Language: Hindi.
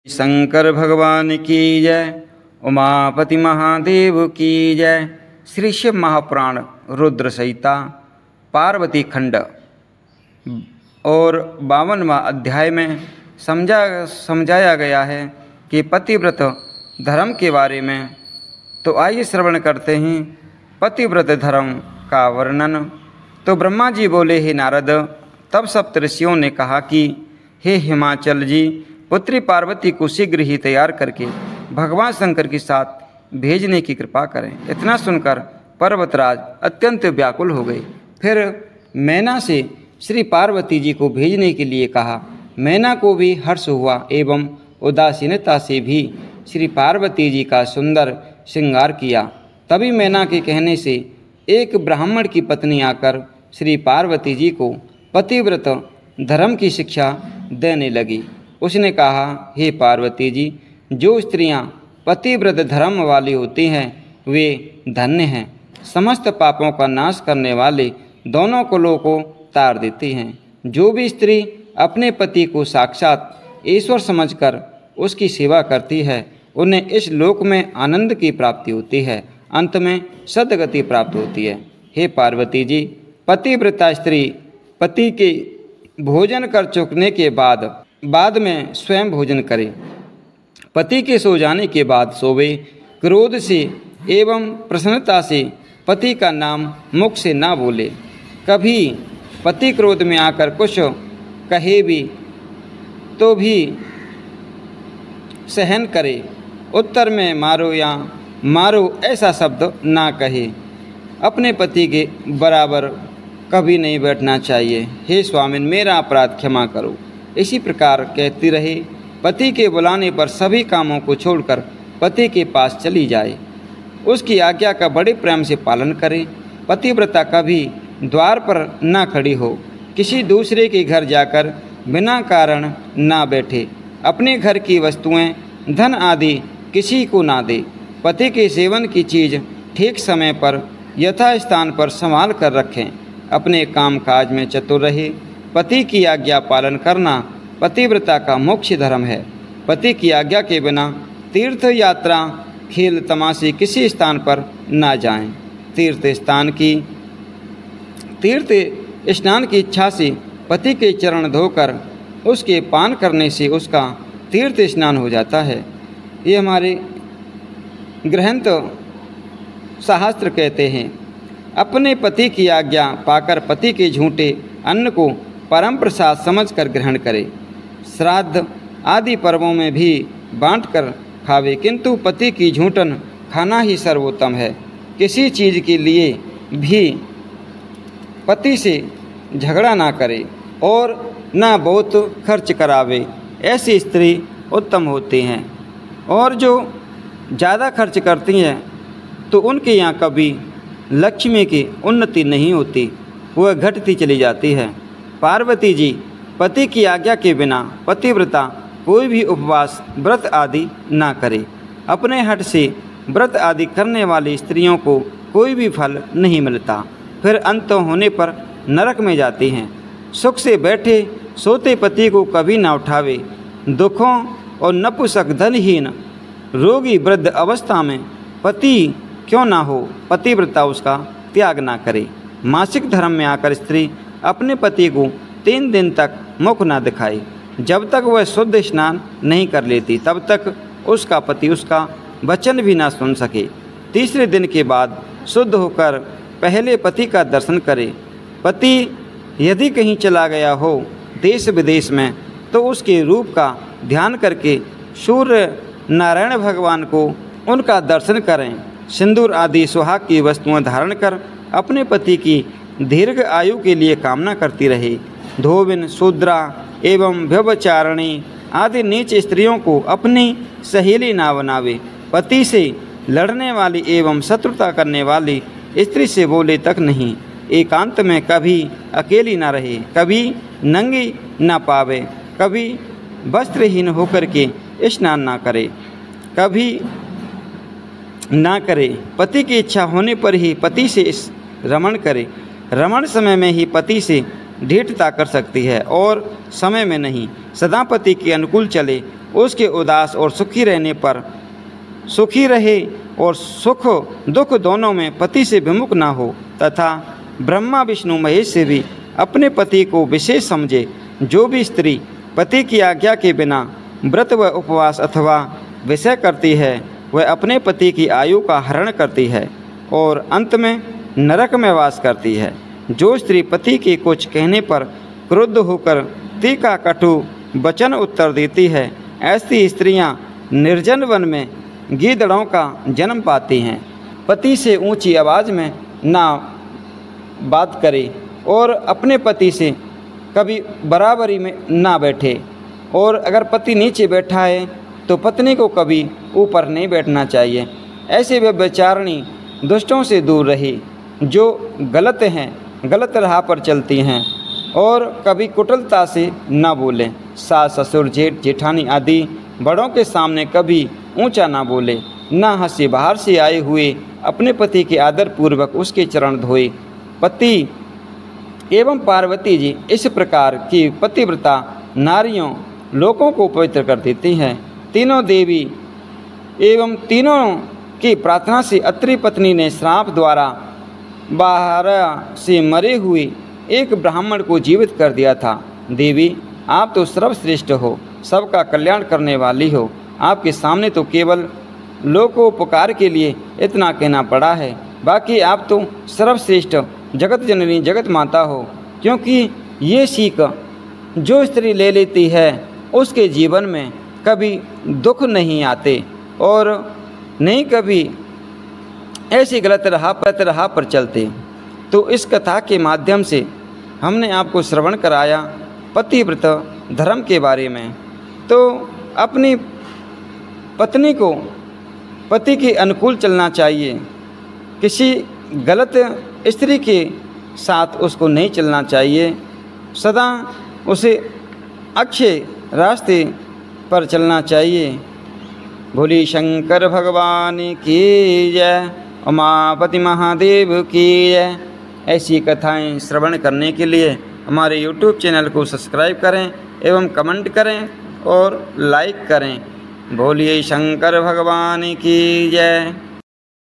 शंकर भगवान की जय। उमापति महादेव की जय। श्री शिव महापुराण रुद्र संहिता पार्वती खंड और 52वां अध्याय में समझाया गया है कि पतिव्रत धर्म के बारे में। तो आइए श्रवण करते हैं पतिव्रत धर्म का वर्णन। तो ब्रह्मा जी बोले, हे नारद, तब सप्तऋषियों ने कहा कि हे हिमाचल जी, पुत्री पार्वती को शीघ्र ही तैयार करके भगवान शंकर के साथ भेजने की कृपा करें। इतना सुनकर पर्वतराज अत्यंत व्याकुल हो गए। फिर मैना से श्री पार्वती जी को भेजने के लिए कहा। मैना को भी हर्ष हुआ एवं उदासीनता से भी श्री पार्वती जी का सुंदर श्रृंगार किया। तभी मैना के कहने से एक ब्राह्मण की पत्नी आकर श्री पार्वती जी को पतिव्रत धर्म की शिक्षा देने लगी। उसने कहा, हे पार्वती जी, जो स्त्रियां पतिव्रत धर्म वाली होती हैं वे धन्य हैं। समस्त पापों का नाश करने वाले दोनों कुलों को तार देती हैं। जो भी स्त्री अपने पति को साक्षात ईश्वर समझकर उसकी सेवा करती है, उन्हें इस लोक में आनंद की प्राप्ति होती है, अंत में सद्गति प्राप्त होती है। हे पार्वती जी, पतिव्रता स्त्री पति के भोजन कर चुकने के बाद में स्वयं भोजन करे। पति के सो जाने के बाद सोवे। क्रोध से एवं प्रसन्नता से पति का नाम मुख से ना बोले। कभी पति क्रोध में आकर कुछ कहे भी तो भी सहन करे। उत्तर में मारो या मारो ऐसा शब्द ना कहे। अपने पति के बराबर कभी नहीं बैठना चाहिए। हे स्वामिन, मेरा अपराध क्षमा करो। इसी प्रकार कहती रहे। पति के बुलाने पर सभी कामों को छोड़कर पति के पास चली जाए। उसकी आज्ञा का बड़े प्रेम से पालन करे। पतिव्रता कभी द्वार पर ना खड़ी हो। किसी दूसरे के घर जाकर बिना कारण ना बैठे। अपने घर की वस्तुएं, धन आदि किसी को ना दे। पति के सेवन की चीज़ ठीक समय पर यथास्थान पर संभाल कर रखें। अपने काम काज में चतुर रहे। पति की आज्ञा पालन करना पतिव्रता का मुख्य धर्म है। पति की आज्ञा के बिना तीर्थ यात्रा, खेल तमाशे किसी स्थान पर ना जाएं। तीर्थ स्नान की इच्छा से पति के चरण धोकर उसके पान करने से उसका तीर्थ स्नान हो जाता है। ये हमारे ग्रंथ शास्त्र कहते हैं। अपने पति की आज्ञा पाकर पति के झूठे अन्न को परम प्रसाद समझकर ग्रहण करे। श्राद्ध आदि पर्वों में भी बांट कर खावे, किंतु पति की झूठन खाना ही सर्वोत्तम है। किसी चीज़ के लिए भी पति से झगड़ा ना करे और ना बहुत खर्च करावे। ऐसी स्त्री उत्तम होती हैं। और जो ज़्यादा खर्च करती हैं तो उनके यहाँ कभी लक्ष्मी की उन्नति नहीं होती, वह घटती चली जाती है। पार्वती जी, पति की आज्ञा के बिना पतिव्रता कोई भी उपवास, व्रत आदि ना करे। अपने हट से व्रत आदि करने वाली स्त्रियों को कोई भी फल नहीं मिलता। फिर अंत होने पर नरक में जाती हैं। सुख से बैठे सोते पति को कभी ना उठावे। दुखों और नपुंसक धनहीन रोगी वृद्ध अवस्था में पति क्यों ना हो, पतिव्रता उसका त्याग ना करे। मासिक धर्म में आकर स्त्री अपने पति को 3 दिन तक मुख ना दिखाए। जब तक वह शुद्ध स्नान नहीं कर लेती तब तक उसका पति उसका वचन भी ना सुन सके। तीसरे दिन के बाद शुद्ध होकर पहले पति का दर्शन करे। पति यदि कहीं चला गया हो देश विदेश में, तो उसके रूप का ध्यान करके सूर्य नारायण भगवान को उनका दर्शन करें। सिंदूर आदि सुहाग की वस्तुएं धारण कर अपने पति की दीर्घ आयु के लिए कामना करती रहे। धोबिन, शूद्रा एवं व्यभिचारिणी आदि नीच स्त्रियों को अपनी सहेली ना बनावे। पति से लड़ने वाली एवं शत्रुता करने वाली स्त्री से बोले तक नहीं। एकांत में कभी अकेली ना रहे। कभी नंगी ना पावे। कभी वस्त्रहीन होकर के स्नान ना करे। कभी ना करे। पति की इच्छा होने पर ही पति से रमण करे। रमण समय में ही पति से ढीठता कर सकती है और समय में नहीं। सदा पति के अनुकूल चले, उसके उदास और सुखी रहने पर सुखी रहे और सुख दुख दोनों में पति से विमुख न हो, तथा ब्रह्मा विष्णु महेश से भी अपने पति को विशेष समझे। जो भी स्त्री पति की आज्ञा के बिना व्रत व उपवास अथवा विषय करती है, वह अपने पति की आयु का हरण करती है और अंत में नरक में वास करती है। जो स्त्री पति के कुछ कहने पर क्रुद्ध होकर तीखा कटु वचन उत्तर देती है, ऐसी स्त्रियां निर्जन वन में गीदड़ों का जन्म पाती हैं। पति से ऊंची आवाज़ में ना बात करे और अपने पति से कभी बराबरी में ना बैठे, और अगर पति नीचे बैठा है तो पत्नी को कभी ऊपर नहीं बैठना चाहिए। ऐसे व्यभिचारिणी दुष्टों से दूर रहे जो गलत हैं, गलत राह पर चलती हैं, और कभी कुटिलता से न बोलें। सास ससुर जेठ जेठानी आदि बड़ों के सामने कभी ऊंचा ना बोले, न हंसे। बाहर से आए हुए अपने पति के आदर पूर्वक उसके चरण धोए। पति एवं पार्वती जी इस प्रकार की पतिव्रता नारियों लोगों को पवित्र कर देती हैं। तीनों देवी एवं तीनों की प्रार्थना से अत्रि पत्नी ने श्राप द्वारा बाहर से मरे हुए एक ब्राह्मण को जीवित कर दिया था। देवी, आप तो सर्वश्रेष्ठ हो, सबका कल्याण करने वाली हो। आपके सामने तो केवल लोकोपकार के लिए इतना कहना पड़ा है, बाकी आप तो सर्वश्रेष्ठ जगत जननी जगत माता हो। क्योंकि ये सीख जो स्त्री ले लेती है उसके जीवन में कभी दुख नहीं आते और नहीं कभी ऐसी गलत राह पर चलते। तो इस कथा के माध्यम से हमने आपको श्रवण कराया पतिव्रत धर्म के बारे में। तो अपनी पत्नी को पति के अनुकूल चलना चाहिए, किसी गलत स्त्री के साथ उसको नहीं चलना चाहिए। सदा उसे अच्छे रास्ते पर चलना चाहिए। भोले शंकर भगवान की जय, उमापति महादेव की जय। ऐसी कथाएं श्रवण करने के लिए हमारे YouTube चैनल को सब्सक्राइब करें एवं कमेंट करें और लाइक करें। भोले शंकर भगवान की जय।